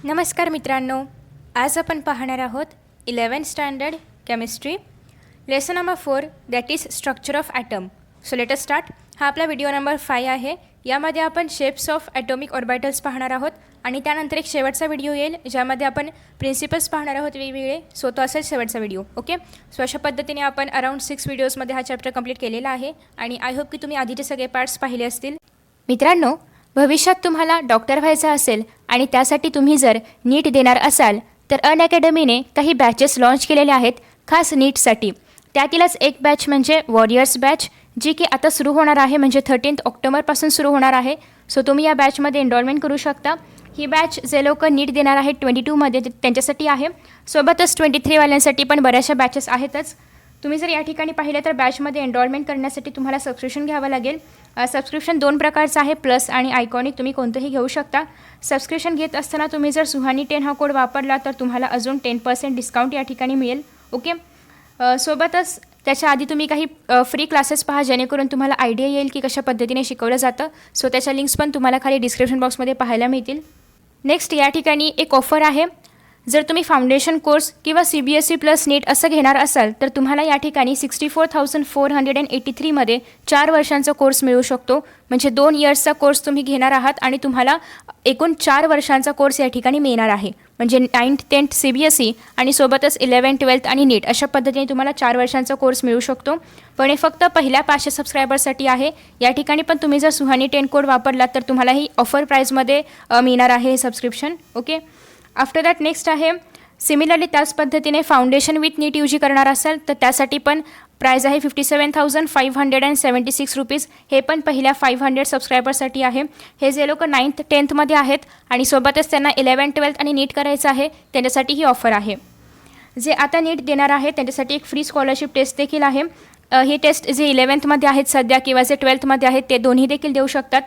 नमस्कार मित्रांनो, आज आपण पाहणार आहोत 11th standard chemistry lesson number 4 that is structure of atom. So let us start. हा आपला व्हिडिओ नंबर 5 आहे. यामध्ये आपण शेप्स ऑफ ॲटॉमिक ऑर्बिटल्स पाहणार आहोत आणि त्यानंतर एक शेवटचा व्हिडिओ येईल ज्यामध्ये आपण प्रिन्सिपल्स पाहणार आहोत वेगवेगळे. सो तो असेल शेवटचा व्हिडिओ. ओके, सो अशा पद्धतीने आपण अराउंड 6 व्हिडिओजमध्ये हा चॅप्टर कंप्लीट केलेला आहे आणि आय होप की तुम्ही आधीचे सगळे पार्ट्स पाहिले असतील. मित्रांनो, भविष्यात तुम्हाला डॉक्टर व्हायचं असेल आणि त्यासाठी तुम्ही जर नीट देणार असाल तर अनअकॅडमीने काही बॅचेस लॉन्च केलेले आहेत खास नीटसाठी. त्यातीलच एक बॅच म्हणजे वॉरियर्स बॅच, जी की आता सुरू होणार आहे, म्हणजे 13 ऑक्टोबरपासून सुरू होणार आहे. सो तुम्ही या बॅचमध्ये एनरोलमेंट करू शकता. ही बॅच जे लोक नीट देणार आहेत 22मध्ये त्यांच्यासाठी आहे. सोबतच 23वाल्यांसाठी पण बऱ्याचशा बॅचेस आहेतच. तुम्ही जर या ठिकाणी पाहिलं तर बॅचमध्ये एनरोलमेंट करण्यासाठी तुम्हाला सबस्क्रिप्शन घ्यावं लागेल. सबस्क्रिप्शन 2 प्रकारचं आहे, प्लस आणि आयकॉनिक. तुम्ही कोणतंही घेऊ शकता. सबस्क्रिप्शन घेत असताना तुम्ही जर सुहानी 10 हा कोड वापरला तर तुम्हाला अजून 10% डिस्काउंट या ठिकाणी मिळेल. ओके, सोबतच त्याच्या आधी तुम्ही काही फ्री क्लासेस पहा जेणेकरून तुम्हाला आयडिया येईल की कशा पद्धतीने शिकवलं जातं. सो त्याच्या लिंक्स पण तुम्हाला खाली डिस्क्रिप्शन बॉक्समध्ये पाहायला मिळतील. नेक्स्ट या ठिकाणी एक ऑफर आहे. जर तुम्ही फाउंडेशन कोर्स किंवा CBSE प्लस नीट असं घेणार असाल तर तुम्हाला या ठिकाणी 64,483मध्ये 4 वर्षांचा कोर्स मिळू शकतो. म्हणजे 2 इयर्सचा कोर्स तुम्ही घेणार आहात आणि तुम्हाला एकूण 4 वर्षांचा कोर्स या ठिकाणी मिळणार आहे. म्हणजे 9th 10th CBSE आणि सोबतच 11th 12th आणि नीट अशा पद्धतीने तुम्हाला 4 वर्षांचा कोर्स मिळू शकतो. पण हे फक्त पहिल्या 500 सबस्क्रायबर्ससाठी आहे. या ठिकाणी पण तुम्ही जर सुहानी 10 कोड वापरलात तर तुम्हाला ही ऑफर प्राईजमध्ये मिळणार आहे हे subscription. Okay, after that next आहे सिमिलरली त्याच पद्धतीने फाउंडेशन विथ नीट UG करणार असाल तर त्यासाठी पण प्राईज आहे 57,576 रुपीज. हे पण पहिल्या 500 सबस्क्रायबर्ससाठी आहे. हे जे लोक 9th 10thमध्ये आहेत आणि सोबतच त्यांना 11th 12th आणि नीट करायचं आहे त्यांच्यासाठी ही ऑफर आहे. जे आता नीट देणार आहे त्यांच्यासाठी एक फ्री स्कॉलरशिप टेस्ट देखील आहे. ही टेस्ट जे 11thमध्ये आहेत सध्या किंवा जे 12thमध्ये आहेत ते दोन्ही देखील देऊ शकतात.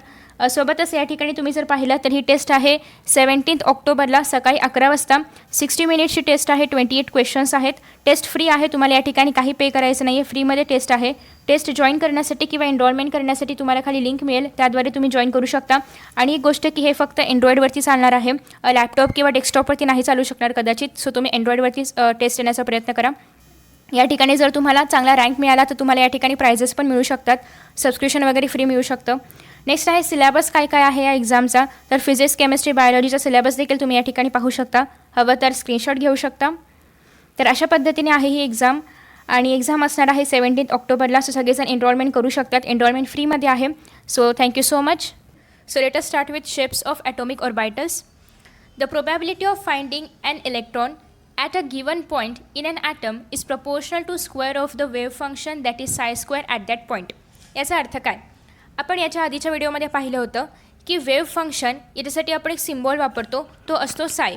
सोबतच या ठिकाणी तुम्ही जर पाहिलं तर ही टेस्ट आहे 17 ऑक्टोबरला सकाळी 11 वाजता. 60 मिनिट्सची टेस्ट आहे. 28 क्वेश्चन्स आहेत. टेस्ट फ्री आहे. तुम्हाला या ठिकाणी काही पे करायचं नाही आहे. फ्रीमध्ये टेस्ट आहे. टेस्ट जॉईन करण्यासाठी किंवा एनरोलमेंट करण्यासाठी तुम्हाला खाली लिंक मिळेल, त्याद्वारे तुम्ही जॉईन करू शकता. आणि एक गोष्ट की हे फक्त अँड्रॉईडवरती चालणार आहे, लॅपटॉप किंवा डेस्कटॉपवरती नाही चालू शकणार कदाचित. सो तुम्ही अँड्रॉईडवरती टेस्ट देण्याचा प्रयत्न करा. या ठिकाणी जर तुम्हाला चांगला रँक मिळाला तर तुम्हाला या ठिकाणी प्राइजेस पण मिळू शकतात. सबस्क्रिप्शन वगैरे फ्री मिळू शकतं. नेक्स्ट आहे सिलेबस काय काय आहे या एक्झामचा. तर फिजिक्स केमिस्ट्री बायोलॉजीचा सिलेबस देखील तुम्ही या ठिकाणी पाहू शकता. हवं तर स्क्रीनशॉट घेऊ शकता. तर अशा पद्धतीने आहे ही एक्झाम आणि एक्झाम असणार आहे 17 ऑक्टोबरला. सो सगळेजण एनरोलमेंट करू शकतात. एनरोलमेंट फ्रीमध्ये आहे. So thank you so much. So let us start with shapes of atomic orbitals. The probability of finding an electron at a given point in an atom is proportional to square of the wave function that is psi square at that point. याचा अर्थ काय? आपण याच्या आधीच्या व्हिडिओमध्ये पाहिलं होतं की वेव्ह फंक्शन याच्यासाठी आपण एक सिम्बॉल वापरतो, तो असतो साय.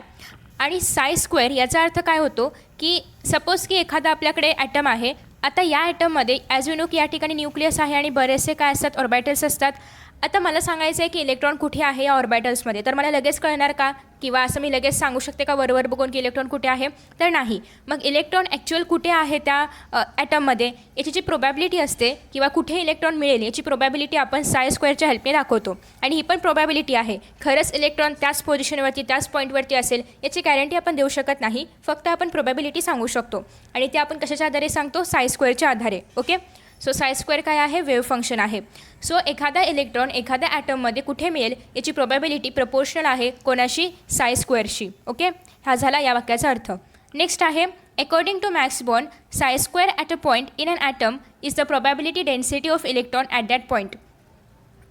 आणि साय स्क्वेअर याचा अर्थ काय होतो की सपोज की एखादा आपल्याकडे ॲटम आहे. आता या ॲटममध्ये ॲज यू नो की या ठिकाणी न्यूक्लियस आहे आणि बरेचसे काय असतात ऑर्बिटल्स असतात. आता मला सांगायचं आहे की इलेक्ट्रॉन कुठे आहे या ऑर्बिटल्समध्ये, तर मला लगेच कळणार का? किंवा असं मी लगेच सांगू शकते का वरवर बघून की इलेक्ट्रॉन कुठे आहे? तर नाही. मग इलेक्ट्रॉन ॲक्च्युअल कुठे आहे त्या ॲटममध्ये याची जी प्रोबॅबिलिटी असते किंवा कुठे इलेक्ट्रॉन मिळेल याची प्रोबॅबिलिटी आपण साय स्क्वेअरच्या हेल्पने दाखवतो. आणि ही पण प्रोबॅबिलिटी आहे. खरंच इलेक्ट्रॉन त्याच पोझिशनवरती त्याच पॉईंटवरती असेल याची गॅरंटी आपण देऊ शकत नाही. फक्त आपण प्रोबॅबिलिटी सांगू शकतो आणि ते आपण कशाच्या आधारे सांगतो? साय स्क्वेअरच्या आधारे. ओके, सो साय स्क्वेअर काय आहे? वेव्ह फंक्शन आहे. सो एखादा इलेक्ट्रॉन एखाद्या ॲटममध्ये कुठे मिळेल याची प्रोबॅबिलिटी प्रपोर्शनल आहे कोणाशी? साय स्क्वेअरशी. ओके, हा झाला या वाक्याचा अर्थ. नेक्स्ट आहे according to Max Born psi square at a point in an atom is the probability density of electron at that point.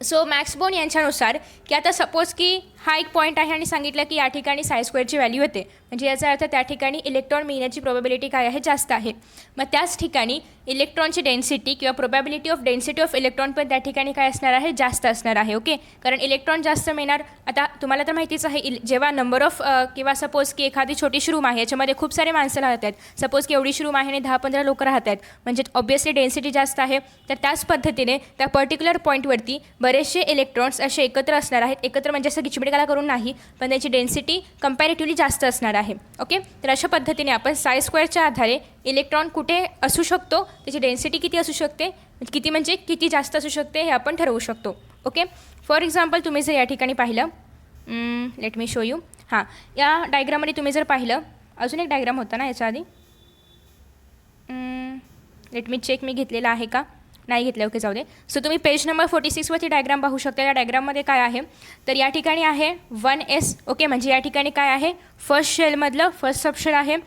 So Max Born यांच्यानुसार की आता सपोज की हा एक पॉईंट आहे आणि सांगितलं की या ठिकाणी साय स्क्वेअरची व्हॅल्यू येते, म्हणजे याचा अर्थ त्या ठिकाणी इलेक्ट्रॉन मिळण्याची प्रोबॅबिलिटी काय आहे? जास्त आहे. मग त्याच ठिकाणी इलेक्ट्रॉनची डेन्सिटी किंवा probability of density of electron पण त्या ठिकाणी काय असणार आहे? जास्त असणार आहे. ओके, कारण इलेक्ट्रॉन जास्त मिळणार. आता तुम्हाला तर माहितीच आहे जेव्हा नंबर ऑफ किंवा सपोज की एखादी छोटीशी रूम आहे याच्यामध्ये खूप सारे माणसं राहत आहेत. सपोज की एवढीशी रूम आहे आणि 10-15 लोक राहत आहेत, म्हणजे ऑब्व्हियसली डेन्सिटी जास्त आहे. तर त्याच पद्धतीने त्या पर्टिक्युलर पॉईंटवरती बरेचसे इलेक्ट्रॉन्स असे एकत्र असणार आहेत. एकत्र म्हणजे असं गिचमिडकाला करून नाही, पण त्याची डेन्सिटी कंपॅरेटिव्हली जास्त असणार आहे. ओके, तर अशा पद्धतीने आपण साय स्क्वेअरच्या आधारे इलेक्ट्रॉन कुठे असू शकतो, त्याची डेन्सिटी किती असू शकते, किती म्हणजे किती जास्त असू शकते हे आपण ठरवू शकतो. ओके, फॉर एक्झाम्पल तुम्ही जर या ठिकाणी पाहिलं, लेट मी शो यू. हां, या डायग्राममध्ये तुम्ही जर पाहिलं, अजून एक डायग्राम होता ना याच्या आधी, लेट मी चेक मी घेतलेला आहे का, नाही घेतलं, ओके जाऊ दे. सो तुम्ही पेज नंबर 46वरती डायग्राम पाहू शकता. या डायग्राममध्ये काय आहे, तर या ठिकाणी आहे 1s, ओके, म्हणजे या ठिकाणी काय आहे, फर्स्ट शेलमधलं फर्स्ट सबशेल आहे.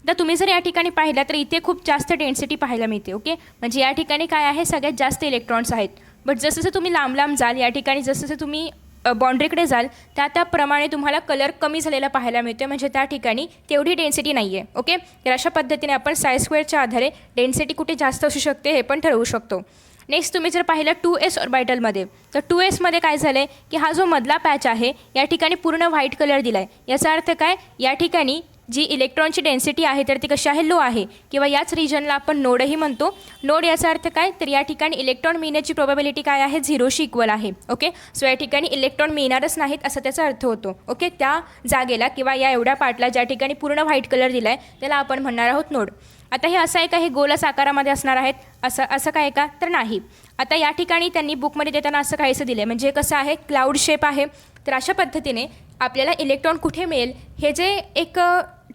तर तुम्ही जर या ठिकाणी पाहिलं तर इथे खूप जास्त डेन्सिटी पाहायला मिळते, ओके, म्हणजे या ठिकाणी काय आहे, सगळ्यात जास्त इलेक्ट्रॉन्स आहेत. बट जसं जसं तुम्ही लांब लांब जाल, या ठिकाणी जसं जसं तुम्ही बाउंड्रीकडे जाल त्याप्रमाणे तुम्हाला कलर कमी झालेला पाहायला मिळतो, म्हणजे त्या ठिकाणी तेवढी डेन्सिटी नाही आहे, ओके. तर अशा पद्धतीने आपण साय स्क्वेअरच्या आधारे डेन्सिटी कुठे जास्त असू शकते हे पण ठरवू शकतो. नेक्स्ट तुम्ही जर पाहिलं 2s ऑर्बिटलमध्ये, तर 2sमध्ये काय झालं आहे की हा जो मधला पॅच आहे या ठिकाणी पूर्ण व्हाईट कलर दिला आहे. याचा अर्थ काय, या ठिकाणी जी इलेक्ट्रॉनची डेन्सिटी आहे तर ती कशी आहे, लो आहे, किंवा याच रिजनला आपण नोडही म्हणतो. नोड याचा अर्थ काय, तर या ठिकाणी इलेक्ट्रॉन मिळण्याची प्रोबॅबिलिटी काय आहे, 0शी इक्वल आहे, ओके. सो या ठिकाणी इलेक्ट्रॉन मिळणारच नाहीत असं त्याचा अर्थ होतो, ओके. त्या जागेला किंवा या एवढ्या पार्टला ज्या ठिकाणी पूर्ण व्हाईट कलर दिला आहे त्याला आपण म्हणणार आहोत नोड. आता हे असं आहे का, हे गोलच आकारामध्ये असणार आहेत, असं काय का, तर नाही. आता या ठिकाणी त्यांनी बुकमध्ये देताना असं काहीसं दिलं आहे, म्हणजे कसं आहे, क्लाउड शेप आहे. तर अशा पद्धतीने आपल्याला इलेक्ट्रॉन कुठे मिळेल हे जे एक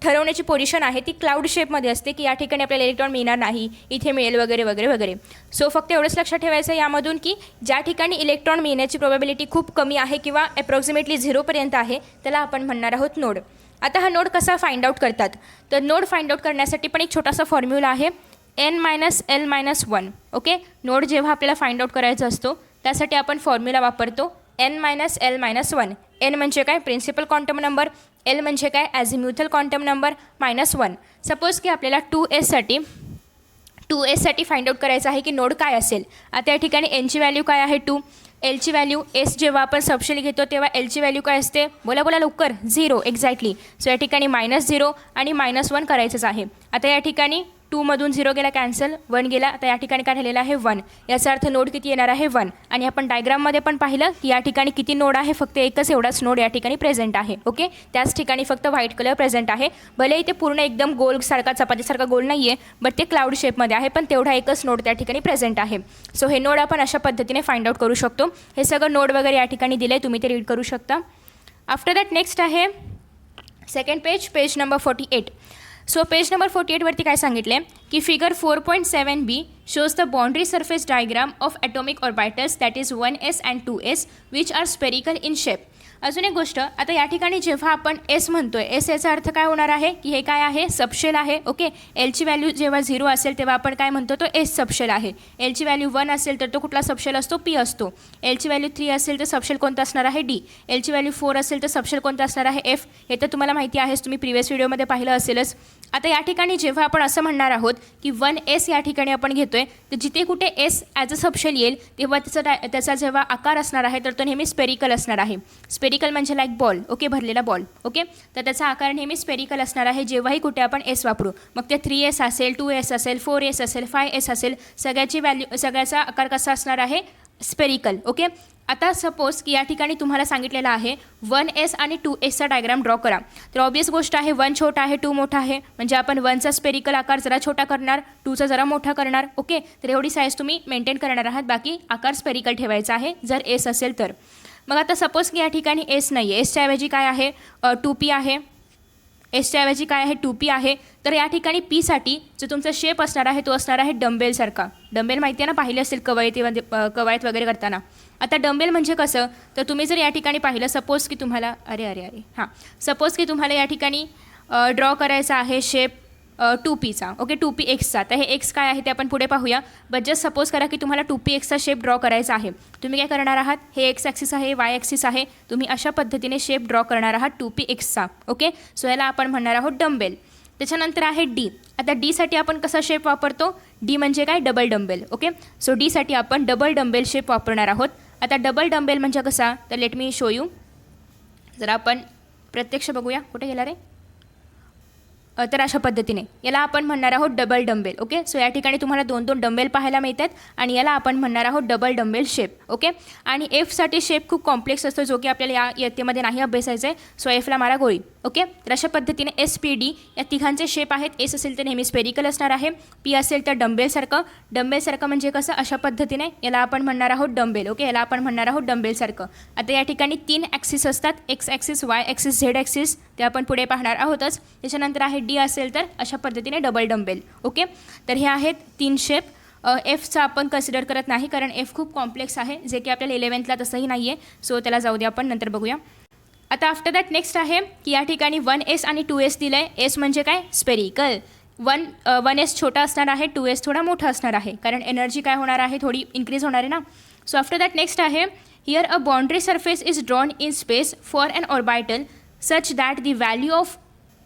ठरवण्याची पोझिशन आहे ती क्लाउड शेपमध्ये असते, की या ठिकाणी आपल्याला इलेक्ट्रॉन मिळणार नाही, इथे मिळेल वगैरे वगैरे वगैरे. सो फक्त एवढंच लक्षात ठेवायचं यामधून की ज्या ठिकाणी इलेक्ट्रॉन मिळण्याची प्रोबॅबिलिटी खूप कमी आहे किंवा अप्रॉक्सिमेटली 0पर्यंत आहे त्याला आपण म्हणणार आहोत नोड. आता हा नोड कसा फाइंड आउट करतात, तर नोड फाइंड आउट करण्यासाठी पण एक छोटासा फॉर्म्युला आहे, n-l-1, ओके. नोड जेव्हा आपल्याला फाइंड आउट करायचा असतो त्यासाठी आपण फॉर्म्युला वापरतो n-l-1. n म्हणजे काय, प्रिन्सिपल क्वांटम नंबर, l म्हणजे काय, ॲझिम्युथल क्वांटम नंबर, -1. सपोज की आपल्याला 2s साठी फाइंड आउट करायचं आहे की नोड काय असेल. आता या ठिकाणी nची व्हॅल्यू काय आहे, 2. एलची व्हॅल्यू, एस जेव्हा आपण सबशेल घेतो तेव्हा एलची व्हॅल्यू काय असते, बोला बोला लवकर, 0 एक्झॅक्टली. सो या ठिकाणी -0 आणि -1 करायचंच आहे. आता या ठिकाणी 2मधून 0 गेला कॅन्सल, 1 गेला, आता या ठिकाणी काय झालेलं आहे, 1. याचा अर्थ नोड किती येणार आहे, 1. आणि आपण डायग्राममध्ये पण पाहिलं की या ठिकाणी किती नोड आहे, फक्त एकच एवढाच नोड या ठिकाणी प्रेझेंट आहे, ओके. त्याच ठिकाणी फक्त व्हाईट कलर प्रेझेंट आहे. भले इथे पूर्ण एकदम गोलसारखा चपातीसारखा गोल नाही आहे, बट ते क्लाउड शेपमध्ये आहे, पण तेवढा एकच नोड त्या ठिकाणी प्रेझेंट आहे. सो हे नोड आपण अशा पद्धतीने फाइंड आउट करू शकतो. हे सगळं नोड वगैरे या ठिकाणी दिले, तुम्ही ते रीड करू शकता. आफ्टर दॅट नेक्स्ट आहे second page, page number 48. So page number 48वरती काय सांगितले की figure 4.7b shows the boundary surface diagram of atomic orbitals that is 1s and 2s which are spherical in shape. अजून एक गोष्ट, आता या ठिकाणी जेव्हा आपण एस म्हणतोय, एस याचा अर्थ काय होणार आहे की हे काय आहे, सबशेल आहे, ओके. एलची व्हॅल्यू जेव्हा 0 असेल तेव्हा आपण काय म्हणतो, तो एस सबशेल आहे. एलची व्हॅल्यू 1 असेल तर तो कुठला सबशेल असतो, पी असतो. एलची व्हॅल्यू 3 असेल तर सबशेल कोणता असणार आहे, डी. एलची व्हॅल्यू 4 असेल तर सबशेल कोणता असणार आहे, एफ. हे तर तुम्हाला माहिती आहेच, तुम्ही प्रिव्हियस व्हिडिओमध्ये पाहिलं असेलच. आता या ठिकाणी जेव्हा आपण असं म्हणणार आहोत की 1s या ठिकाणी आपण घेतोय, तर जिथे कुठे एस ॲज अ सबशेल येईल तेव्हा त्याचा जेव्हा आकार असणार आहे तर तो नेहमी स्पेरिकल असणार आहे. स्पेरिकल म्हणजे लाईक बॉल, ओके, भरलेला बॉल, ओके. तर त्याचा आकार नेहमी स्पेरिकल असणार आहे जेव्हाही कुठे आपण एस वापरू. मग ते 3s असेल, 2s असेल, 4s असेल, 5s असेल, सगळ्याचा आकार कसा असणार आहे, स्पेरिकल, ओके. आता सपोज की या ठिकाणी तुम्हाला सांगितलेलं आहे 1s आणि 2sचा डायग्राम ड्रॉ करा. तर ऑब्वियस गोष्ट आहे, 1 छोटा आहे, 2 मोठा आहे, म्हणजे आपण 1चा स्पेरिकल आकार जरा छोटा करणार, 2चा जरा मोठा करणार, ओके. तर एवढी साईज तुम्ही मेंटेन करणार आहात, बाकी आकार स्पेरिकल ठेवायचा आहे जर एस असेल तर. मग आता सपोज की या ठिकाणी एस नाही आहे, एसच्या ऐवजी काय आहे, 2p आहे. एसच्या ऐवजी काय आहे, 2p आहे. तर या ठिकाणी पीसाठी जो तुमचा शेप असणार आहे तो असणार आहे डंबेलसारखा. डंबेल माहिती आहे ना, पाहिले असेल कवायत वगैरे करताना. आता डंबेल म्हणजे कसं, तर तुम्ही जर या ठिकाणी पाहिलं, सपोज की तुम्हाला सपोज की तुम्हाला या ठिकाणी ड्रॉ करायचा आहे शेप 2pचा, ओके, 2pxचा. तर हे एक्स काय आहे ते आपण पुढे पाहूया. बट जस्ट सपोज करा की तुम्हाला 2pxचा शेप ड्रॉ करायचा आहे. तुम्ही काय करणार आहात, हे एक्स ॲक्सिस आहे, वाय ॲक्सिस आहे, तुम्ही अशा पद्धतीने शेप ड्रॉ करणार आहात 2pxचा, ओके. सो याला आपण म्हणणार आहोत डंबेल. त्याच्यानंतर आहे डी. आता डीसाठी आपण कसा शेप वापरतो, डी म्हणजे काय, डबल डंबेल, ओके. सो डीसाठी आपण डबल डंबेल शेप वापरणार आहोत. आता डबल डंबेल म्हणजे कसा, तर लेट मी शो यू. जरा आपण प्रत्यक्ष बघूया, कुठे गेला रे, तर अशा पद्धतीने याला आपण म्हणणार आहोत डबल डंबेल. ओके, सो या ठिकाणी तुम्हाला 2 डंबेल पाहायला मिळतात आणि याला आपण म्हणणार आहोत डबल डंबेल शेप. ओके, आणि एफसाठी शेप खूप कॉम्प्लेक्स असतो जो की आपल्याला या इयत्तेमध्ये नाही अभ्यासायचा आहे. सो एफला मारा गोळी. ओके, तर अशा पद्धतीने SPD या तिघांचे शेप आहेत. एस असेल तर नेहमी स्पेरिकल असणार आहे, पी असेल तर डंबेलसारखं. डंबेलसारखं म्हणजे कसं, अशा पद्धतीने याला आपण म्हणणार आहोत डंबेल. ओके, याला आपण म्हणणार आहोत डंबेलसारखं. आता या ठिकाणी 3 ॲक्सिस असतात, x axis, Y axis, Z axis, ते आपण पुढे पाहणार आहोतच. त्याच्यानंतर आहे डी असेल तर अशा पद्धतीने डबल डंबेल. ओके, तर हे आहेत 3 शेप. एफचा आपण कन्सिडर करत नाही कारण एफ खूप कॉम्प्लेक्स आहे, जे की आपल्याला 11th तसंही नाही आहे. सो त्याला जाऊ दे, आपण नंतर बघूया. आता आफ्टर दॅट नेक्स्ट आहे की या ठिकाणी 1s आणि 2s दिलं आहे. एस म्हणजे काय, स्पेरिकल. 1s छोटा असणार आहे, 2s थोडा मोठा असणार आहे, कारण एनर्जी काय होणार आहे, थोडी इन्क्रीज होणार आहे ना. सो आफ्टर दॅट नेक्स्ट आहे here a boundary surface is drawn in space for an orbital such that the value of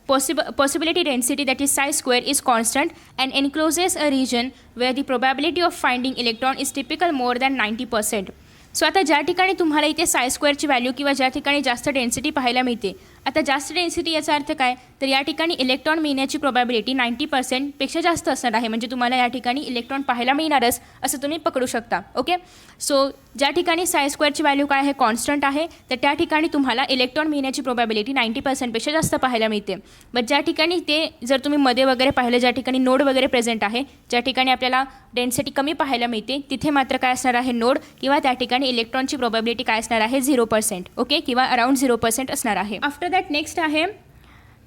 possibility density, that is psi square, is constant and encloses a region where the probability of finding electron is typical more than 90%. So आता ज्या ठिकाणी तुम्हाला इथे साय स्क्वेअरची value किंवा ज्या ठिकाणी जास्त डेन्सिटी पाहायला मिळते, आता जास्त डेन्सिटी याचा अर्थ काय, तर या ठिकाणी इलेक्ट्रॉन मिळण्याची प्रोबॅबिलिटी 90%पेक्षा जास्त असणार आहे. म्हणजे तुम्हाला या ठिकाणी इलेक्ट्रॉन पाहायला मिळणारच असं तुम्ही पकडू शकता. ओके, सो ज्या ठिकाणी साय स्क्वेअरची व्हॅल्यू काय आहे, कॉन्स्टंट आहे, तर त्या ठिकाणी तुम्हाला इलेक्ट्रॉन मिळण्याची प्रोबॅबिलिटी 90%पेक्षा जास्त पाहायला मिळते. बट ज्या ठिकाणी ते जर तुम्ही मध्ये वगैरे पाहिलं, ज्या ठिकाणी नोड वगैरे प्रेझेंट आहे, ज्या ठिकाणी आपल्याला डेन्सिटी कमी पाहायला मिळते, तिथे मात्र काय असणार आहे, नोड, किंवा त्या ठिकाणी इलेक्ट्रॉनची प्रोबॅबिलिटी काय असणार आहे, 0%. ओके, किंवा अराउंड 0% असणार आहे. आफ्टर दॅट नेक्स्ट आहे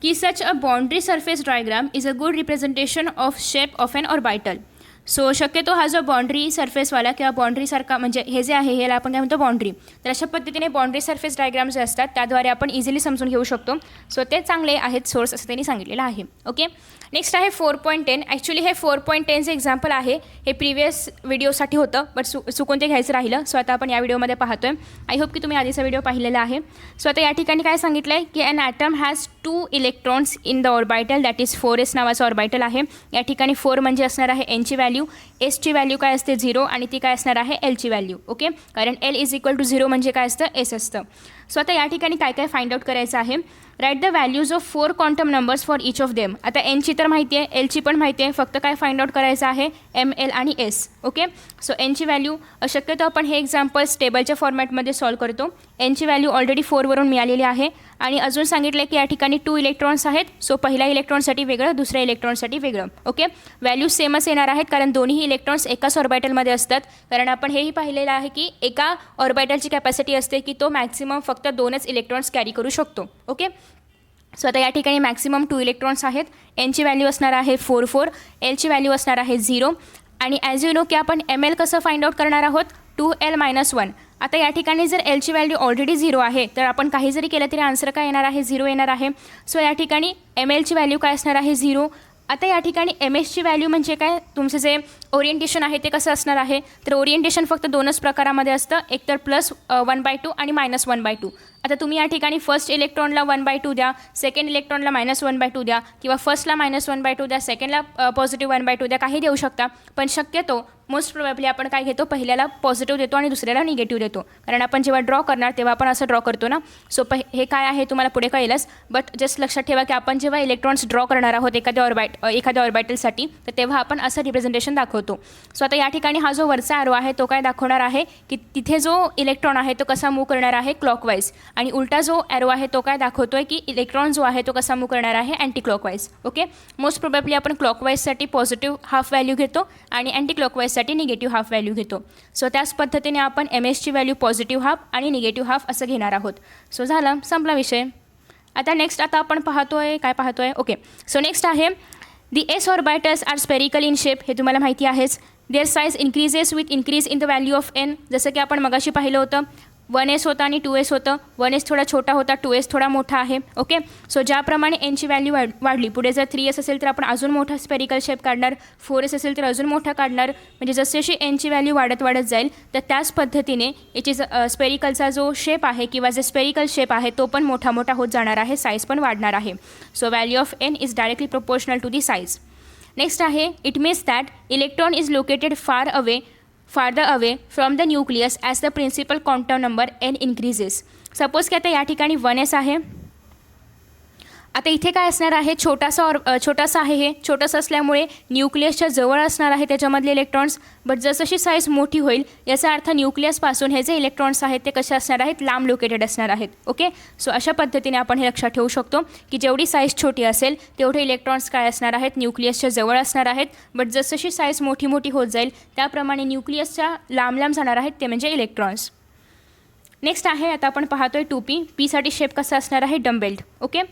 की such a boundary surface diagram is a good representation of shape of an orbital. So शक्यतो हा जो बाउंड्री सरफेसवाला किंवा बाउंड्रीसारखा, म्हणजे हे जे आहे ह्याला आपण काय म्हणतो, बाउंड्री, तर अशा पद्धतीने बाउंड्री सरफेस डायग्राम जे असतात त्याद्वारे आपण इझिली समजून घेऊ शकतो. सो ते चांगले आहेत सोर्स असं त्यांनी सांगितलेलं आहे. ओके, नेक्स्ट आहे 4.10. ॲक्च्युली हे 4.10चे एक्झाम्पल आहे. हे प्रिव्हियस व्हिडिओसाठी होतं, बट चुकून ते घ्यायचं राहिलं. सो आता आपण या व्हिडिओमध्ये पाहतोय. आय होप की तुम्ही आधीचा व्हिडिओ पाहिलेला आहे. सो आता या ठिकाणी काय सांगितलं आहे की an atom has 2 electrons in the orbital, that is 4s नावाचं ऑर्बिटल आहे. या ठिकाणी 4 म्हणजे असणार आहे एनची व्हॅल्यू, एसची व्हॅल्यू काय असते 0, आणि ती काय असणार आहे एलची व्हॅल्यू. ओके, कारण एल इज इक्वल टू 0 म्हणजे काय असतं, एस असतं. सो आता या ठिकाणी काय काय फाइंड आउट करायचं आहे. Write the values of 4 quantum numbers for each of them. आता एनची तर माहिती आहे, एलची पण माहिती आहे, फक्त काय फाइंड आउट करायचं आहे, एम, एल आणि एस. ओके, सो एनची व्हॅल्यू शक्यतो आपण हे एक्झाम्पल्स टेबलच्या फॉर्मॅटमध्ये सॉल्व करतो. एनची व्हॅल्यू ऑलरेडी 4वरून मिळालेली आहे. आणि अजून सांगितलं की या ठिकाणी 2 इलेक्ट्रॉन्स आहेत. सो पहिल्या इलेक्ट्रॉनसाठी वेगळं, दुसऱ्या इलेक्ट्रॉनसाठी वेगळं. ओके, व्हॅल्यू सेमच येणार आहेत कारण दोन्ही इलेक्ट्रॉन्स एकाच ऑर्बिटलमध्ये असतात. कारण आपण हेही पाहिलेलं आहे की एका ऑर्बिटलची कॅपॅसिटी असते की तो मॅक्सिमम फक्त 2च इलेक्ट्रॉन्स कॅरी करू शकतो. ओके, सो आता या ठिकाणी मॅक्सिमम 2 इलेक्ट्रॉन्स आहेत. एनची व्हॅल्यू असणार आहे 4, एलची व्हॅल्यू असणार आहे 0. आणि ॲज यू नो की आपण ML कसं फाइंड आउट करणार आहोत, 2l-1. आता या ठिकाणी जर एलची व्हॅल्यू ऑलरेडी 0 आहे तर आपण काही जरी केलं तरी आन्सर काय येणार आहे, 0 येणार आहे. सो या ठिकाणी MLची व्हॅल्यू काय असणार आहे, 0. आता या ठिकाणी MSची व्हॅल्यू म्हणजे काय, तुमचं जे ओरिएंटेशन आहे ते कसं असणार आहे, तर ओरिएंटेशन फक्त 2च प्रकारामध्ये असतं, एक तर +1/2 आणि -1/2. आता तुम्ही या ठिकाणी फर्स्ट इलेक्ट्रॉनला 1/2 द्या, सेकंड इलेक्ट्रॉनला -1/2 द्या, किंवा फर्स्टला -1/2 द्या, सेकंडला पॉझिटिव्ह 1/2 द्या, काही देऊ शकता. पण शक्यतो मोस्ट प्रोबॅबली आपण काय घेतो, पहिल्याला पॉझिटिव्ह देतो आणि दुसऱ्याला निगेटिव्ह देतो. कारण आपण जेव्हा ड्रॉ करणार तेव्हा आपण असं ड्रॉ करतो ना. सो हे काय आहे तुम्हाला पुढे कळेलच, बट जस्ट लक्षात ठेवा की आपण जेव्हा इलेक्ट्रॉन्स ड्रॉ करणार आहोत एखाद्या ऑर्बिटलसाठी, तर तेव्हा आपण असं रिप्रेझेंटेशन दाखवतो. सो आता या ठिकाणी हा जो वरचा ॲरो आहे तो काय दाखवणार आहे की तिथे जो इलेक्ट्रॉन आहे तो कसा मूव्ह करणार आहे, क्लॉकवाईज. आणि उलटा जो ॲरो आहे तो काय दाखवतोय की इलेक्ट्रॉन जो आहे तो कसा मूव्ह करणार आहे, anti clockwise. Okay, most probably आपण क्लॉकवाईजसाठी पॉझिटिव्ह हाफ व्हॅल्यू घेतो आणि अँटी क्लॉकवाईजसाठी निगेटिव्ह हाफ व्हॅल्यू घेतो. सो त्याच पद्धतीने आपण MSची व्हॅल्यू पॉझिटिव्ह हाफ आणि निगेटिव्ह हाफ असं घेणार आहोत. सो झाला, संपला विषय. आता नेक्स्ट आता आपण काय पाहतोय. ओके, सो नेक्स्ट आहे the s orbitals are spherical in shape. हे तुम्हाला माहिती आहेच. Their size increases with increase in the value of n. जसं की आपण मगाशी पाहिलं होतं, 1s होता आणि 2s होतं. 1s थोडा छोटा होता, 2s थोडा मोठा आहे. ओके, सो ज्याप्रमाणे एनची व्हॅल्यू वाढली, पुढे जर 3s असेल तर आपण अजून मोठा स्पेरिकल शेप काढणार, 4s असेल तर अजून मोठा काढणार. म्हणजे जशी एनची व्हॅल्यू वाढत जाईल तर त्याच पद्धतीने याची स्पेरिकलचा जो शेप आहे किंवा जे स्पेरिकल शेप आहे तो पण मोठा होत जाणार आहे, साईज पण वाढणार आहे. So value of n is directly proportional to the size. Next आहे it means that electron is located farther away from the nucleus as the principal quantum number n increases. Suppose की आता या ठिकाणी 1s आहे. आता इथे काय असणार आहे, छोटासा आहे, हे छोटंसं असल्यामुळे न्यूक्लियसच्या जवळ असणार आहे त्याच्यामधले इलेक्ट्रॉन्स. बट जसशी साईज मोठी होईल याचा अर्थ न्यूक्लियसपासून हे जे इलेक्ट्रॉन्स आहेत ते कसे असणार आहेत, लांब लोकेटेड असणार आहेत. ओके, सो अशा पद्धतीने आपण हे लक्षात ठेवू शकतो की जेवढी साईज छोटी असेल तेवढे इलेक्ट्रॉन्स काय असणार आहेत, न्यूक्लियसच्या जवळ असणार आहेत. बट जसशी साईज मोठी होत जाईल त्याप्रमाणे न्यूक्लियसच्या लांब जाणार आहेत, ते म्हणजे इलेक्ट्रॉन्स. नेक्स्ट आहे, आता आपण पाहतोय 2p. पीसाठी शेप कसा असणार आहे, dumbbelled. Okay,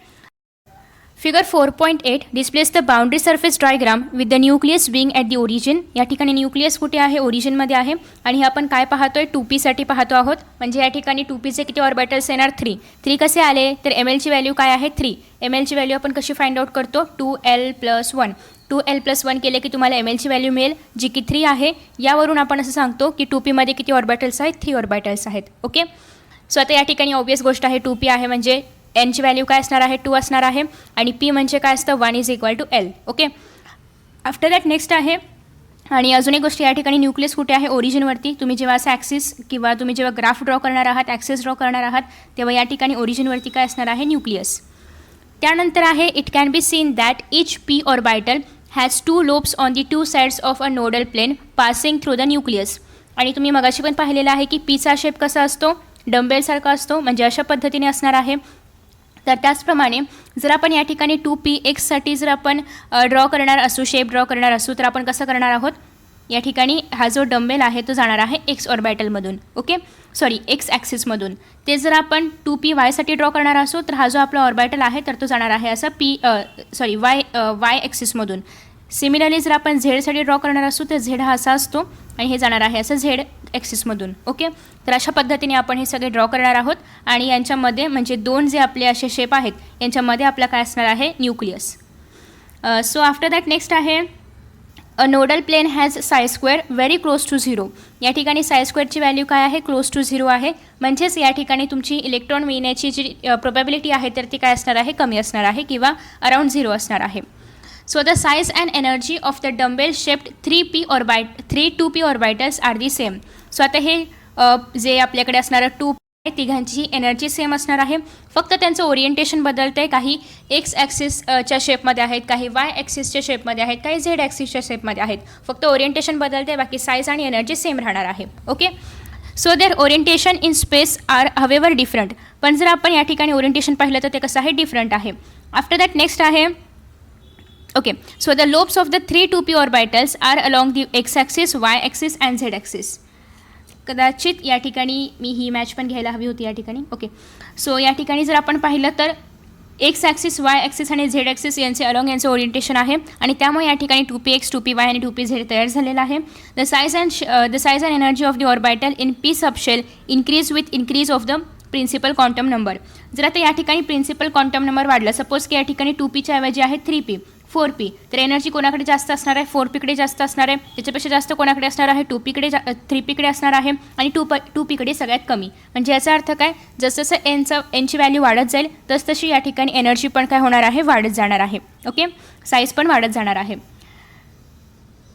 figure 4.8 displays the boundary surface diagram with the nucleus being at the origin. या ठिकाणी न्यूक्लियस कुठे आहे, ओरिजिनमध्ये आहे. आणि हे आपण काय पाहतोय, 2pसाठी पाहतो आहोत. म्हणजे या ठिकाणी 2pचे किती ऑर्बिटल्स येणार, 3 कसे आले तर mlची व्हॅल्यू काय आहे, 3. mlची व्हॅल्यू आपण कशी फाइंड आउट करतो, 2l+1. 2l+1 केले की तुम्हाला mlची व्हॅल्यू मिळेल जी की 3 आहे. यावरून आपण असं सांगतो की 2pमध्ये किती ऑर्बिटल्स आहेत, 3 ऑर्बिटल्स आहेत. ओके, सो आता या ठिकाणी ऑब्वियस गोष्ट आहे, 2p आहे म्हणजे nची व्हॅल्यू काय असणार आहे, 2 असणार आहे. आणि p म्हणजे काय असतं, 1 = l. Okay, after that next आहे, आणि अजून एक गोष्ट, या ठिकाणी न्यूक्लियस कुठे आहे, ओरिजिनवरती. तुम्ही जेव्हा असं ॲक्सिस किंवा तुम्ही जेव्हा ग्राफ ड्रॉ करणार आहात, ॲक्सिस ड्रॉ करणार आहात, तेव्हा या ठिकाणी ओरिजिनवरती काय असणार आहे, न्यूक्लियस. त्यानंतर आहे, it can be seen that each p orbital has 2 lobes on the 2 sides of a nodal plane passing through the nucleus. आणि तुम्ही मगाशी पण पाहिलेलं आहे की पीचा शेप कसा असतो, डम्बेलसारखा असतो, म्हणजे अशा पद्धतीने असणार आहे. तर त्याचप्रमाणे जर आपण या ठिकाणी 2px जर आपण शेप ड्रॉ करणार असू तर आपण कसं करणार आहोत, या ठिकाणी हा जो डम्बेल आहे तो जाणार आहे एक्स ऑर्बिटलमधून. ओके, सॉरी एक्स ॲक्सिसमधून. ते जर आपण 2py ड्रॉ करणार असू तर हा जो आपला ऑर्बिटल आहे तर तो जाणार आहे असा वाय ॲक्सिसमधून. सिमिलरली जर आपण झेडसाठी ड्रॉ करणार असू तर झेड हा असा असतो आणि हे जाणार आहे असं झेड ॲक्सिसमधून. ओके, तर अशा पद्धतीने आपण हे सगळे ड्रॉ करणार आहोत. आणि यांच्यामध्ये म्हणजे 2 जे आपले असे शेप आहेत यांच्यामध्ये आपला काय असणार आहे, nucleus. So after that next आहे, अ नोडल प्लेन हॅज साय स्क्वेअर व्हेरी क्लोज टू 0. या ठिकाणी साय स्क्वेअरची व्हॅल्यू काय आहे, क्लोज टू 0 आहे. म्हणजेच या ठिकाणी तुमची इलेक्ट्रॉन मिळण्याची जी प्रोबॅबिलिटी आहे तर ती काय असणार आहे, कमी असणार आहे किंवा अराउंड 0 असणार आहे. So the size and energy of the dumbbell shaped 2p orbitals are the same. So आता हे जे आपल्याकडे असणारं 2 तिघांची एनर्जी सेम असणार आहे. फक्त त्यांचं ओरिएंटेशन बदलतं आहे. काही एक्स ॲक्सिसच्या शेपमध्ये आहेत, काही वाय ॲक्सिसच्या शेपमध्ये आहेत, काही झेड ॲक्सिसच्या शेपमध्ये आहेत. फक्त ओरिएंटेशन बदलते, बाकी साईज आणि एनर्जी सेम राहणार आहे. Okay, so their orientation in space are however different. पण जर आपण या ठिकाणी ओरिएंटेशन पाहिलं तर ते कसं आहे, डिफरंट आहे. आफ्टर दॅट नेक्स्ट आहे, okay, so the lobes of the 3 2p orbitals are along the X axis, Y axis and Z axis. कदाचित या ठिकाणी मी ही मॅच पण घ्यायला हवी होती या ठिकाणी. ओके, सो या ठिकाणी जर आपण पाहिलं तर एक्स ॲक्सिस, वाय ॲक्सिस आणि झेड ॲक्सिस यांचं ओरिएंटेशन आहे. आणि त्यामुळे या ठिकाणी 2px 2py आणि 2pz तयार झालेला आहे. The size and energy of the orbital in P subshell increase with increase of the principal quantum number. जर आता या ठिकाणी प्रिन्सिपल क्वांटम नंबर वाढला, सपोज की या ठिकाणी 2pच्या ऐवजी आहे 3p 4p, तर एनर्जी कोणाकडे जास्त असणार आहे, 4pकडे जास्त असणार आहे. त्याच्यापेक्षा जास्त कोणाकडे असणार आहे, 3pकडे असणार आहे. आणि 2pकडे सगळ्यात कमी. म्हणजे याचा अर्थ काय, जसं एनची व्हॅल्यू वाढत जाईल तसतशी या ठिकाणी एनर्जी पण काय होणार आहे, वाढत जाणार आहे. ओके, साईज पण वाढत जाणार आहे.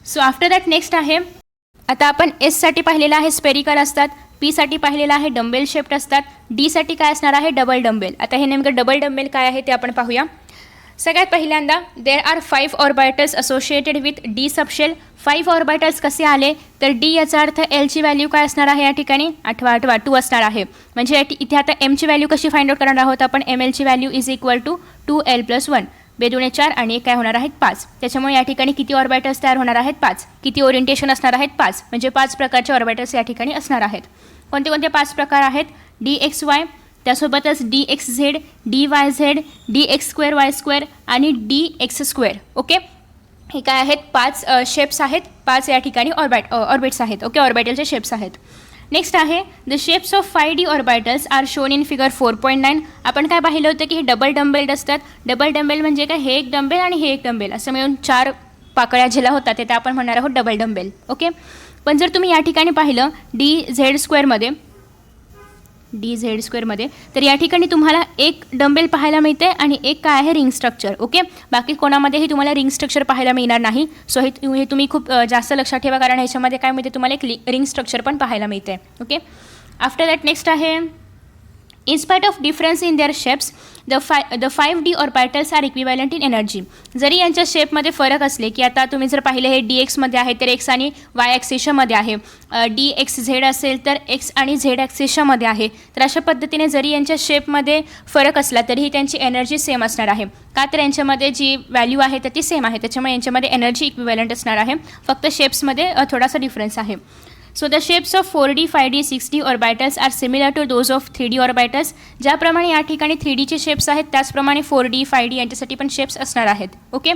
सो आफ्टर दॅट नेक्स्ट आहे, आता आपण एससाठी पाहिलेलं आहे स्पेरिकल असतात, पीसाठी पाहिलेलं आहे डम्बेल शेप्ड असतात, डीसाठी काय असणार आहे, डबल डम्बेल. आता हे नेमकं डबल डम्बेल काय आहे ते आपण पाहूया. सगळ्यात पहिल्यांदा there are 5 orbitals associated with D subshell. 5 orbitals कसे आले तर डी याचा अर्थ एलची व्हॅल्यू काय असणार आहे, या ठिकाणी आठवा 2 असणार आहे. म्हणजे इथे आता एमची व्हॅल्यू कशी फाइंड आउट करणार आहोत आपण, mlची व्हॅल्यू = 2l+1. 2 4 आणि 1 काय होणार आहेत 5. त्याच्यामुळे या ठिकाणी किती ऑर्बिटल्स तयार होणार आहेत, 5. किती ओरिएंटेशन असणार आहेत, 5. म्हणजे 5 प्रकारचे ऑर्बिटल्स या ठिकाणी असणार आहेत. कोणते कोणते 5 प्रकार आहेत, dxy, त्यासोबतच dxz, dyz, dx2y2 आणि dx2. ओके, हे काय आहेत, 5 शेप्स आहेत, 5 या ठिकाणी ऑर्बिट्स आहेत. ओके, ऑर्बिटलचे शेप्स आहेत. नेक्स्ट आहे, the shapes of 5D orbitals are shown in figure 4.9. आपण काय पाहिलं होतं की हे डबल डम्बेल्ड असतात. डबल डम्बेल म्हणजे काय, हे एक डम्बेल आणि हे एक डम्बेल असं मिळून 4 पाकळ्या ज्याला होतात ते आपण म्हणणार आहोत डबल डम्बेल. ओके, पण जर तुम्ही या ठिकाणी पाहिलं dz2मध्ये तर या ठिकाणी तुम्हाला एक डम्बेल पाहायला मिळते आणि एक काय आहे, रिंग स्ट्रक्चर. ओके, बाकी कोणामध्येही तुम्हाला रिंग स्ट्रक्चर पाहायला मिळणार नाही. सो हे तुम्ही खूप जास्त लक्षात ठेवा, कारण ह्याच्यामध्ये काय मिळते, तुम्हाला एक रिंग स्ट्रक्चर पण पाहायला मिळते. ओके, आफ्टर दॅट नेक्स्ट आहे In spite of difference in their shapes, the 5D orbitals are equivalent in energy. जरी यांच्या शेपमध्ये फरक असले की आता तुम्ही जर पाहिलं हे DXमध्ये आहे तर एक्स आणि वाय ॲक्सिसमध्ये आहे, DXZ असेल तर एक्स आणि झेड ॲक्सिसमध्ये आहे. तर अशा पद्धतीने जरी यांच्या शेपमध्ये फरक असला तरीही त्यांची एनर्जी सेम असणार आहे. का तर यांच्यामध्ये जी व्हॅल्यू आहे तर ती सेम आहे, त्याच्यामुळे यांच्यामध्ये एनर्जी इक्विव्हॅलंट असणार आहे. फक्त शेप्समध्ये थोडासा डिफरन्स आहे. So the shapes of 4D, 5D, 6D orbitals are similar to those of 3D orbitals. ज्याप्रमाणे या ठिकाणी 3Dचे शेप्स आहेत त्याचप्रमाणे 4D, 5D यांच्यासाठी पण शेप्स असणार आहेत. Okay.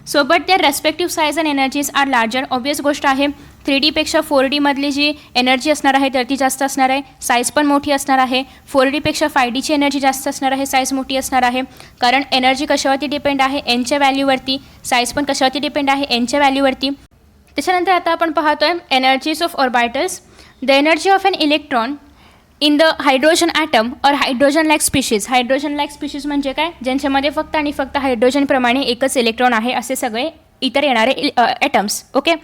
So but their respective size and energies are larger. Obvious गोष्ट आहे 3Dपेक्षा 4Dमधली जी एनर्जी असणार आहे तर ती जास्त असणार आहे, साईज पण मोठी असणार आहे. 4Dपेक्षा 5Dची एनर्जी जास्त असणार आहे, साईज मोठी असणार आहे. कारण एनर्जी कशावरती डिपेंड आहे, एनच्या व्हॅल्यूवरती. साईज पण कशावरती डिपेंड आहे, एनच्या व्हॅल्यूवरती. त्याच्यानंतर आता आपण पाहतोय energies of orbitals. The energy of an electron in the hydrogen atom और hydrogen like species. Hydrogen like species म्हणजे काय, ज्यांच्यामध्ये फक्त आणि फक्त हायड्रोजनप्रमाणे एकच इलेक्ट्रॉन आहे असे सगळे इतर येणारे atoms. Okay.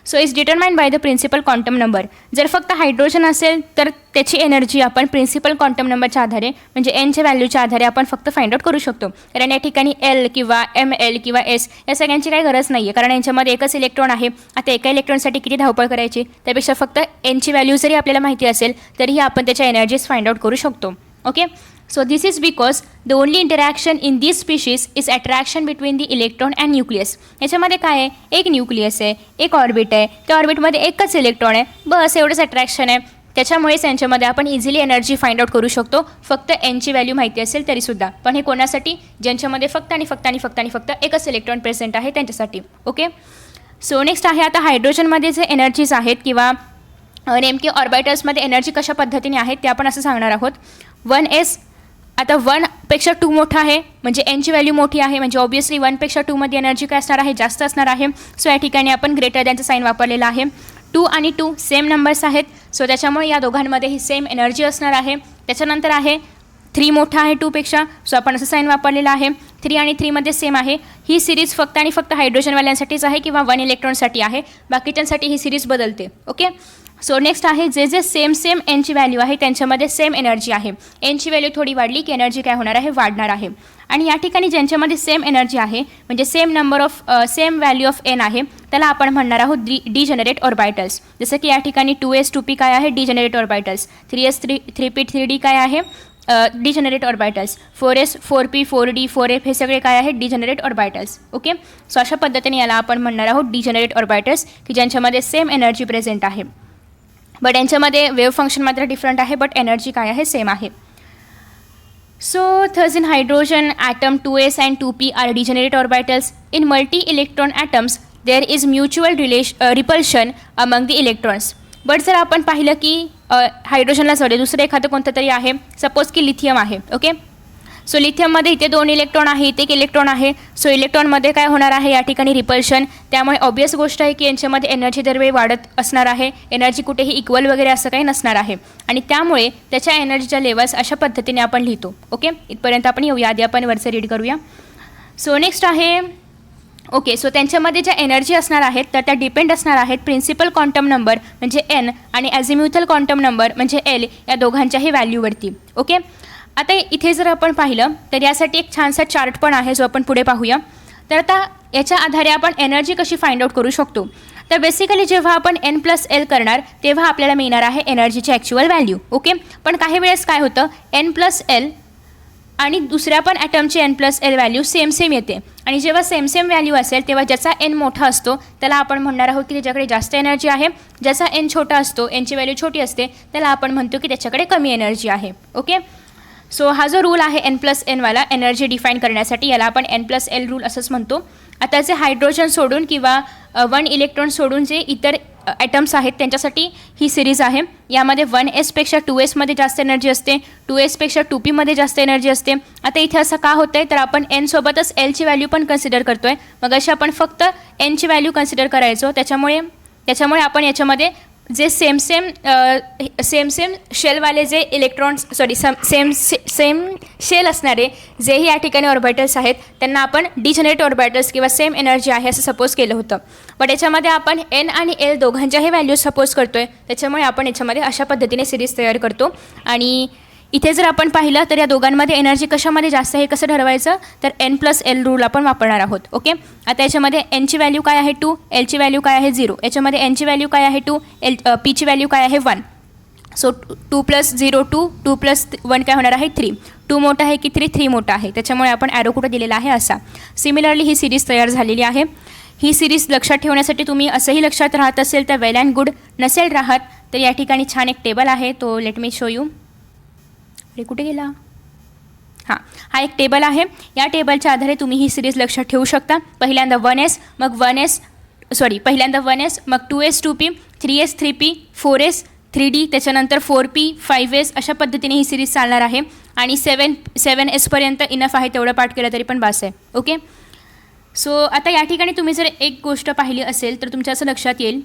So is determined by the principal quantum number. जर फक्त हायड्रोजन असेल तर त्याची एनर्जी आपण प्रिन्सिपल क्वांटम नंबरच्या आधारे म्हणजे एनच्या व्हॅल्यूच्या आधारे आपण फक्त फाइंड आउट करू शकतो. कारण या ठिकाणी एल किंवा ML किंवा S या सगळ्यांची काही गरज नाही आहे, कारण यांच्यामध्ये एकच इलेक्ट्रॉन आहे. आता एका इलेक्ट्रॉनसाठी किती धावपळ करायची, त्यापेक्षा फक्त एनची व्हॅल्यू जरी आपल्याला माहिती असेल तरीही आपण त्याच्या एनर्जीज फाइंड आउट करू शकतो. Okay. So this is because the only interaction in these species is attraction between the electron and nucleus. याच्यामध्ये काय आहे, एक न्यूक्लियस आहे, एक ऑर्बिट आहे, त्या ऑर्बिटमध्ये एकच इलेक्ट्रॉन आहे, बस एवढंच अट्रॅक्शन आहे. त्याच्यामुळेच यांच्यामध्ये आपण इझिली एनर्जी फाइंड आउट करू शकतो फक्त एनची व्हॅल्यू माहिती असेल तरीसुद्धा. पण हे कोणासाठी, ज्यांच्यामध्ये फक्त आणि फक्त आणि फक्त आणि फक्त एकच इलेक्ट्रॉन प्रेझेंट आहे त्यांच्यासाठी. ओके. सो नेक्स्ट आहे आता हायड्रोजनमध्ये जे एनर्जीज आहेत किंवा नेमके ऑर्बिटल्समध्ये एनर्जी कशा पद्धतीने आहेत ते आपण असं सांगणार आहोत. 1s आता 1पेक्षा 2 मोठा आहे म्हणजे एनची व्हॅल्यू मोठी आहे, म्हणजे ऑब्वियसली 1पेक्षा 2मध्ये एनर्जी काय असणार आहे, जास्त असणार आहे. सो या ठिकाणी आपण ग्रेटर दॅनचं साईन वापरलेलं आहे. 2 आणि 2 सेम नंबर्स आहेत, सो त्याच्यामुळे या दोघांमध्ये ही सेम एनर्जी असणार आहे. त्याच्यानंतर आहे 3 मोठा आहे 2पेक्षा, सो आपण असं साईन वापरलेलं आहे. 3 आणि 3मध्ये सेम आहे. ही सिरीज फक्त आणि फक्त हायड्रोजनवाल्यांसाठीच आहे किंवा 1 इलेक्ट्रॉनसाठी आहे, बाकीच्यांसाठी ही सिरीज बदलते. ओके. सो नेक्स्ट आहे जे जे सेम एनची व्हॅल्यू आहे त्यांच्यामध्ये सेम एनर्जी आहे. एनची व्हॅल्यू थोडी वाढली की एनर्जी काय होणार आहे, वाढणार आहे. आणि या ठिकाणी ज्यांच्यामध्ये सेम एनर्जी आहे म्हणजे सेम व्हॅल्यू ऑफ एन आहे त्याला आपण म्हणणार आहोत डिजेनरेट ऑर्बिटल्स. जसं की या ठिकाणी 2s 2p काय आहे, degenerate orbitals. 3s 3p 3d काय आहे, degenerate orbitals. 4s 4p 4d 4f हे सगळे काय आहेत, डिजेनरेट ऑर्बिटल्स. ओके. सो अशा पद्धतीने याला आपण म्हणणार आहोत डिजेनरेट ऑर्बिटल्स की ज्यांच्यामध्ये सेम एनर्जी प्रेझेंट आहे, बट यांच्यामध्ये वेव्ह फंक्शन मात्र डिफरंट आहे, बट एनर्जी काय आहे, सेम आहे. So there's in hydrogen atom 2s and 2p are degenerate orbitals. In multi electron atoms there is mutual repulsion among the electrons. But जर आपण पाहिलं की हायड्रोजनला सोडले दुसरं एखादं कोणतं तरी आहे, सपोज की लिथियम आहे. ओके. सो लिथियममध्ये इथे 2 इलेक्ट्रॉन आहे, इथे 1 इलेक्ट्रॉन आहे. सो इलेक्ट्रॉनमध्ये काय होणार आहे या ठिकाणी, रिपल्शन. त्यामुळे ऑब्वियस गोष्ट आहे की यांच्यामध्ये एनर्जी दरवेळी वाढत असणार आहे, एनर्जी कुठेही इक्वल वगैरे असं काही नसणार आहे. आणि त्यामुळे त्याच्या एनर्जीच्या लेवल्स अशा पद्धतीने आपण लिहितो. ओके. इथपर्यंत आपण येऊया, आधी आपण वरचं रीड करूया. सो नेक्स्ट आहे ओके. सो त्यांच्यामध्ये ज्या एनर्जी असणार आहेत तर त्या डिपेंड असणार आहेत प्रिन्सिपल क्वांटम नंबर म्हणजे एन आणि ॲझिम्युथल क्वांटम नंबर म्हणजे एल या दोघांच्याही व्हॅल्यूवरती. ओके. आता इथे जर आपण पाहिलं तर यासाठी एक छानसा चार्ट पण आहे जो आपण पुढे पाहूया. तर आता याच्या आधारे आपण एनर्जी कशी फाइंड आउट करू शकतो. तर बेसिकली जेव्हा आपण n+l करणार तेव्हा आपल्याला मिळणार आहे एनर्जीची ॲक्च्युअल व्हॅल्यू. ओके. पण काही वेळेस काय होतं, n+l आणि दुसऱ्या पण ॲटमची n+l व्हॅल्यू सेम येते. आणि जेव्हा सेम व्हॅल्यू असेल तेव्हा ज्याचा n मोठा असतो त्याला आपण म्हणणार आहोत की त्याच्याकडे जास्त एनर्जी आहे. ज्याचा n छोटा असतो, nची व्हॅल्यू छोटी असते, त्याला आपण म्हणतो की त्याच्याकडे कमी एनर्जी आहे. ओके. सो हा जो रूल आहे n+n वाला एनर्जी डिफाईन करण्यासाठी याला आपण n+l रूल असंच म्हणतो. आता जे हायड्रोजन सोडून किंवा 1 इलेक्ट्रॉन सोडून जे इतर ॲटम्स आहेत त्यांच्यासाठी ही सिरीज आहे. यामध्ये 1sपेक्षा 2sमध्ये जास्त एनर्जी असते, 2sपेक्षा 2pमध्ये जास्त एनर्जी असते. आता इथे असं का होतं आहे तर आपण n सोबतच lची व्हॅल्यू पण कन्सिडर करतो आहे. मग अशी आपण फक्त nची व्हॅल्यू कन्सिडर करायचो. त्याच्यामुळे आपण याच्यामध्ये जे सेम शेलवाले जे इलेक्ट्रॉन्स सेम शेल असणारे जेही या ठिकाणी ऑर्बिटल्स आहेत त्यांना आपण डिजेनरेट ऑर्बिटल्स किंवा सेम एनर्जी आहे असं सपोज केलं होतं. बट याच्यामध्ये आपण n आणि l दोघांच्याही व्हॅल्यूज सपोज करतो आहे, त्याच्यामुळे आपण याच्यामध्ये अशा पद्धतीने सिरीज तयार करतो. आणि इथे जर आपण पाहिलं तर या दोघांमध्ये एनर्जी कशामध्ये जास्त आहे कसं ठरवायचं, तर N+L रूल आपण वापरणार आहोत. ओके, आता याच्यामध्ये Nची व्हॅल्यू काय आहे 2, Lची व्हॅल्यू काय आहे 0, याच्यामध्ये Nची व्हॅल्यू काय आहे 2, Pची व्हॅल्यू काय आहे 1. सो 2 + 0 2, 2 + 1 काय होणार आहे 3. 2 मोठा आहे की 3 मोठा आहे, त्याच्यामुळे आपण ॲरो कुठं दिलेला आहे असा. सिमिलरली ही सिरीज तयार झालेली आहे. ही सिरीज लक्षात ठेवण्यासाठी तुम्ही असंही लक्षात राहत असेल तर वेल अँड गुड, नसेल राहत तर या ठिकाणी छान एक टेबल आहे, तो लेट मी शो यू. कुठे गेला, हां, हा एक टेबल आहे. या टेबलच्या आधारे तुम्ही ही सिरीज लक्षात ठेवू शकता. पहिल्यांदा 1s मग 2s 2p 3s 3p 4s 3d, त्याच्यानंतर 4p 5s, अशा पद्धतीने ही सिरीज चालणार आहे. आणि 7s इनफ आहे, तेवढं पाठ केलं तरी पण बास आहे. ओके, सो आता या ठिकाणी तुम्ही जर एक गोष्ट पाहिली असेल तर तुमच्या असं लक्षात येईल.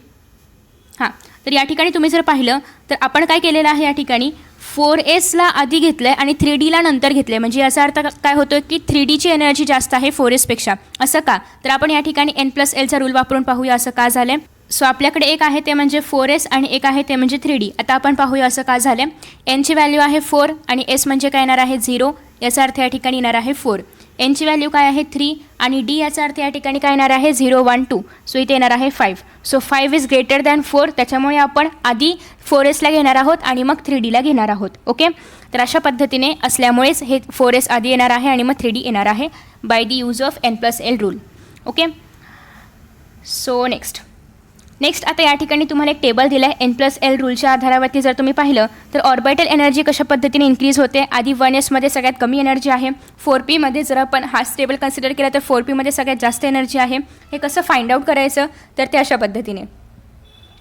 हां, तर या ठिकाणी तुम्ही जर पाहिलं तर आपण काय केलेलं आहे, या ठिकाणी 4sला आधी घेतलं आहे आणि 3dला नंतर घेतलं आहे. म्हणजे याचा अर्थ काय होतो की 3dची एनर्जी जास्त आहे 4sपेक्षा. असं का, तर आपण या ठिकाणी N+Lचा रूल वापरून पाहूया असं का झालं. सो आपल्याकडे एक आहे ते म्हणजे 4s आणि एक आहे ते म्हणजे 3d. आता आपण पाहूया असं का झालं. Nची व्हॅल्यू आहे 4 आणि s म्हणजे काय येणार आहे 0, याचा अर्थ या ठिकाणी येणार आहे 4. Nची व्हॅल्यू काय आहे 3 आणि d याचा अर्थ या ठिकाणी काय येणार आहे 0 1 2, सो इथे येणार आहे 5. सो 5 इज ग्रेटर दॅन 4, त्याच्यामुळे आपण आधी 4sला घेणार आहोत आणि मग 3dला घेणार आहोत. ओके, तर अशा पद्धतीने असल्यामुळेच हे 4s आधी येणार आहे आणि मग 3d येणार आहे by the use of N+L rule. Okay, so next आता या ठिकाणी तुम्हाला एक टेबल दिलं आहे. N+L रूलच्या आधारावरती जर तुम्ही पाहिलं तर ऑर्बिटल एनर्जी कशा पद्धतीने इन्क्रीज होते. आधी 1sमध्ये सगळ्यात कमी एनर्जी आहे. 4pमध्ये जर आपण हाच टेबल कन्सिडर केला तर 4pमध्ये सगळ्यात जास्त एनर्जी आहे. हे कसं फाइंड आउट करायचं, तर ते अशा पद्धतीने.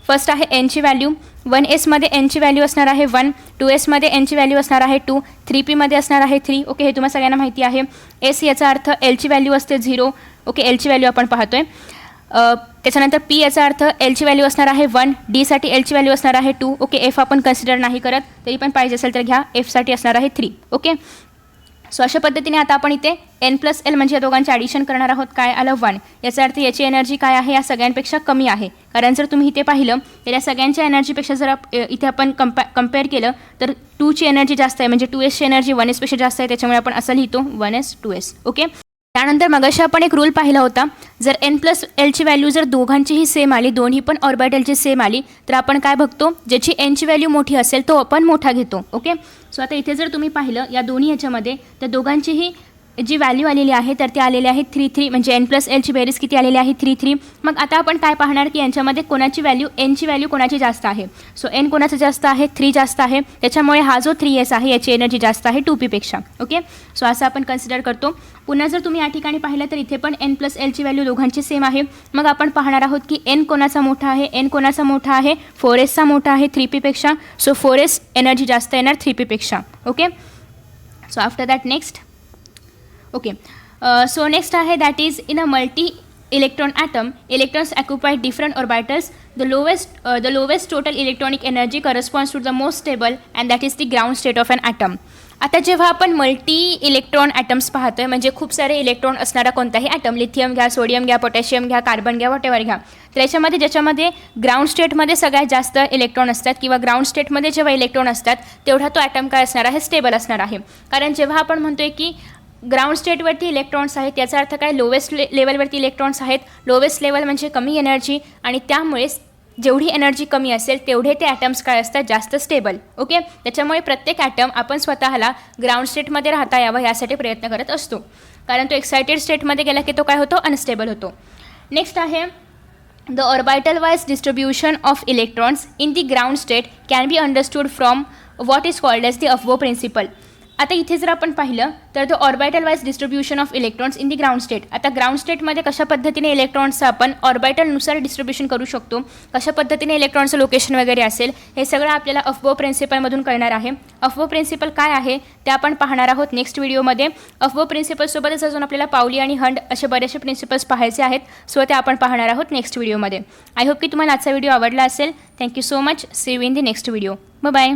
फर्स्ट आहे Nची व्हॅल्यू. 1sमध्ये Nची व्हॅल्यू असणार आहे 1, 2sमध्ये Nची व्हॅल्यू असणार आहे 2, 3pमध्ये असणार आहे 3. ओके, हे तुम्हाला सगळ्यांना माहिती आहे. s याचा अर्थ Lची व्हॅल्यू असते 0. ओके, Lची व्हॅल्यू आपण पाहतोय. त्याच्यानंतर p याचा अर्थ Lची व्हॅल्यू असणार आहे 1, d साठी Lची व्हॅल्यू असणार आहे 2. ओके, f आपण कन्सिडर नाही करत, तरी पण पाहिजे असेल तर घ्या. f साठी असणार आहे 3. ओके, सो अशा पद्धतीने आता आपण इथे N+L म्हणजे या दोघांचे ॲडिशन करणार आहोत. काय आलं 1, याचा अर्थ याची एनर्जी काय आहे, या सगळ्यांपेक्षा कमी आहे. कारण जर तुम्ही इथे पाहिलं तर या सगळ्यांच्या एनर्जीपेक्षा जर इथे आपण कम्पेअर केलं तर 2ची एनर्जी जास्त आहे, म्हणजे 2sची एनर्जी 1sपेक्षा जास्त आहे, त्याच्यामुळे आपण असं लिहितो 1s 2s. ओके, त्यानंतर मगाशी आपण एक रूल पाहिला होता. जर N+Lची व्हॅल्यू जर दोघांचीही सेम आली, दोन्ही पण ऑर्बिटलची सेम आली, तर आपण काय बघतो, ज्याची Nची व्हॅल्यू मोठी असेल तो आपण मोठा घेतो. ओके, सो आता इथे जर तुम्ही पाहिलं या दोन्ही याच्यामध्ये तर दोघांचीही जी व्हॅल्यू आलेली आहे तर ती आलेली आहे 3 म्हणजे N+Lची बेरीज किती आलेली आहे 3. मग आता आपण काय पाहणार की यांच्यामध्ये कोणाची व्हॅल्यू, Nची व्हॅल्यू कोणाची जास्त आहे. सो N कोणाचं जास्त आहे, 3 जास्त आहे, त्याच्यामुळे हा जो 3s आहे याची एनर्जी जास्त आहे 2p पेक्षा. ओके, सो असं आपण कन्सिडर करतो. पुन्हा जर तुम्ही या ठिकाणी पाहिलं तर इथे पण N+Lची व्हॅल्यू दोघांची सेम आहे. मग आपण पाहणार आहोत की N कोणाचा मोठा आहे. N कोणाचा मोठा आहे, 4sचा मोठा आहे 3p पेक्षा. सो 4s एनर्जी जास्त येणार 3p पेक्षा. Okay, so after that next. Okay, so next आहे that is in a multi electron atom electrons occupy different orbitals. The lowest total electronic energy corresponds to the most stable and that is the ground state of an atom. आता जेव्हा आपण multi electron atoms पाहतोय, म्हणजे खूप सारे electron असणारा कोणताही item, lithium घ्या, सोडियम घ्या, पोटॅशियम घ्या, कार्बन घ्या, वॉटेवर घ्या, तर याच्यामध्ये ज्याच्यामध्ये ग्राउंड स्टेटमध्ये सगळ्यात जास्त इलेक्ट्रॉन असतात किंवा ग्राउंड स्टेटमध्ये जेव्हा इलेक्ट्रॉन असतात तेवढा तो ॲटम काय असणार आहे, स्टेबल असणार आहे. कारण जेव्हा आपण म्हणतोय की ग्राउंड स्टेटवरती इलेक्ट्रॉन्स आहेत, याचा अर्थ काय, लोवेस्ट लेवलवरती इलेक्ट्रॉन्स आहेत. लोवेस्ट लेवल म्हणजे कमी एनर्जी, आणि त्यामुळेच जेवढी एनर्जी कमी असेल तेवढे ते ॲटम्स काय असतात, जास्त स्टेबल. ओके, त्याच्यामुळे प्रत्येक ॲटम आपण स्वतःला ग्राउंड स्टेटमध्ये राहता यावं यासाठी प्रयत्न करत असतो. कारण तो एक्सायटेड स्टेटमध्ये गेला की तो काय होतो, अनस्टेबल होतो. नेक्स्ट आहे the orbital wise distribution of electrons in the ground state can be understood from what is called as the Aufbau principle. आता इथे जर आपण पाहिलं तर the orbital wise distribution of electrons in the ground state. आता ground स्टेटमध्ये कशा पद्धतीने इलेक्ट्रॉन्सचं आपण ऑर्बिटलनुसार डिस्ट्रीब्यूशन करू शकतो, कशा पद्धतीने इलेक्ट्रॉनचं लोकेशन वगैरे असेल, हे सगळं आपल्याला अफबो प्रिन्सिपलमधून कळणार आहे. अफबो प्रिन्सिपल काय आहे ते आपण पाहणार आहोत नेक्स्ट व्हिडिओमध्ये. अफबो प्रिन्सिपलसोबतच अजून आपल्याला पावली आणि हंड असे बरेचसे प्रिन्सिपल्स पाहायचे आहेत, सो ते आपण पाहणार आहोत नेक्स्ट व्हिडिओमध्ये. आय होप की तुम्हाला आजचा व्हिडिओ आवडला असेल. Thank you so much. See you in the next video. Bye.